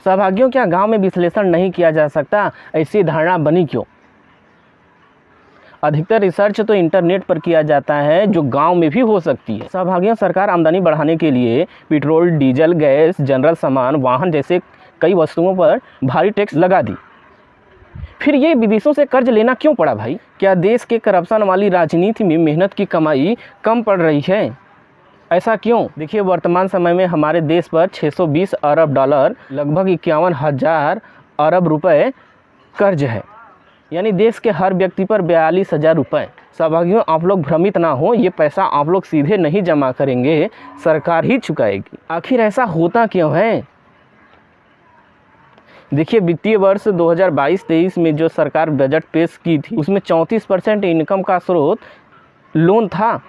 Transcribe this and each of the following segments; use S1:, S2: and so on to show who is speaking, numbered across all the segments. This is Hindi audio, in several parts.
S1: सहभागियों, क्या गांव में विश्लेषण नहीं किया जा सकता? ऐसी धारणा बनी क्यों? अधिकतर रिसर्च तो इंटरनेट पर किया जाता है, जो गांव में भी हो सकती है। सहभागियों, सरकार आमदनी बढ़ाने के लिए पेट्रोल, डीजल, गैस, जनरल सामान, वाहन जैसे कई वस्तुओं पर भारी टैक्स लगा दी। फिर ये विदेशों से कर्ज लेना क्यों पड़ा भाई? क्या देश के करप्शन वाली राजनीति में मेहनत की कमाई कम पड़ रही है? ऐसा क्यों? देखिए, वर्तमान समय में हमारे देश पर 620 अरब डॉलर, लगभग 51,000 अरब रुपए कर्ज है, यानी देश के हर व्यक्ति पर 42,000 रुपये। सहभागियों, आप लोग भ्रमित ना हो, ये पैसा आप लोग सीधे नहीं जमा करेंगे, सरकार ही चुकाएगी। आखिर ऐसा होता क्यों है? देखिए, वित्तीय वर्ष 2022-23 में जो सरकार बजट पेश की थी, उसमें 34% इनकम का स्रोत लोन था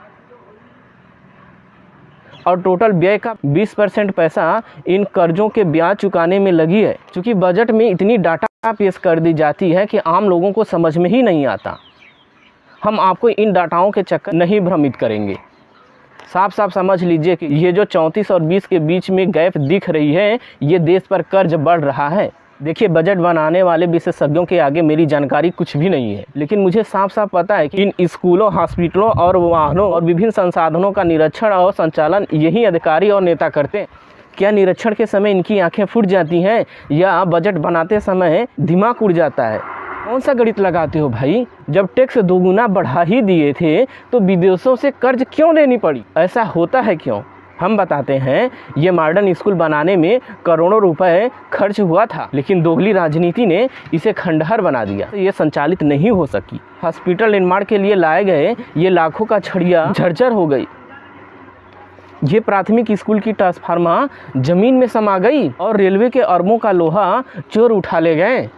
S1: और टोटल व्यय का 20% पैसा इन कर्जों के ब्याज चुकाने में लगी है। क्योंकि बजट में इतनी डाटा पेश कर दी जाती है कि आम लोगों को समझ में ही नहीं आता। हम आपको इन डाटाओं के चक्कर नहीं भ्रमित करेंगे। साफ साफ समझ लीजिए कि ये जो 34 और 20 के बीच में गैप दिख रही है, ये देश पर कर्ज बढ़ रहा है। देखिए, बजट बनाने वाले विशेषज्ञों के आगे मेरी जानकारी कुछ भी नहीं है, लेकिन मुझे साफ साफ पता है कि इन स्कूलों, हॉस्पिटलों और वाहनों और विभिन्न संसाधनों का निरीक्षण और संचालन यही अधिकारी और नेता करते हैं। क्या निरीक्षण के समय इनकी आंखें फूट जाती हैं या बजट बनाते समय दिमाग उड़ जाता है? कौन सा गणित लगाते हो भाई? जब टैक्स दोगुना बढ़ा ही दिए थे तो विदेशों से कर्ज क्यों लेनी पड़ी? ऐसा होता है क्यों? हम बताते हैं। ये मॉडर्न स्कूल बनाने में करोड़ों रुपए खर्च हुआ था, लेकिन दोगली राजनीति ने इसे खंडहर बना दिया, तो ये संचालित नहीं हो सकी। हॉस्पिटल निर्माण के लिए लाए गए ये लाखों का छड़िया झरझर हो गई। ये प्राथमिक स्कूल की ट्रांसफार्मर जमीन में समा गई और रेलवे के अरबों का लोहा चोर उठा ले गए।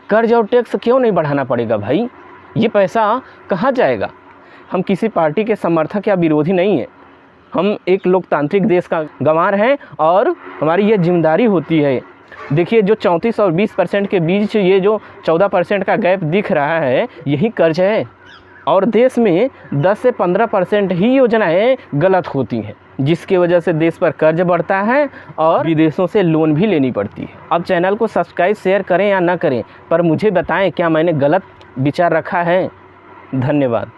S1: कर्ज और टैक्स क्यों नहीं बढ़ाना पड़ेगा भाई? ये पैसा कहाँ जाएगा? हम किसी पार्टी के समर्थक या विरोधी नहीं है। हम एक लोकतांत्रिक देश का गंवार हैं और हमारी ये जिम्मेदारी होती है। देखिए, जो 34 और 20% के बीच ये जो 14% का गैप दिख रहा है, यही कर्ज है। और देश में 10 से 15% ही योजनाएं गलत होती हैं, जिसकी वजह से देश पर कर्ज बढ़ता है और विदेशों से लोन भी लेनी पड़ती है। अब चैनल को सब्सक्राइब, शेयर करें या ना करें, पर मुझे बताएं क्या मैंने गलत विचार रखा है। धन्यवाद।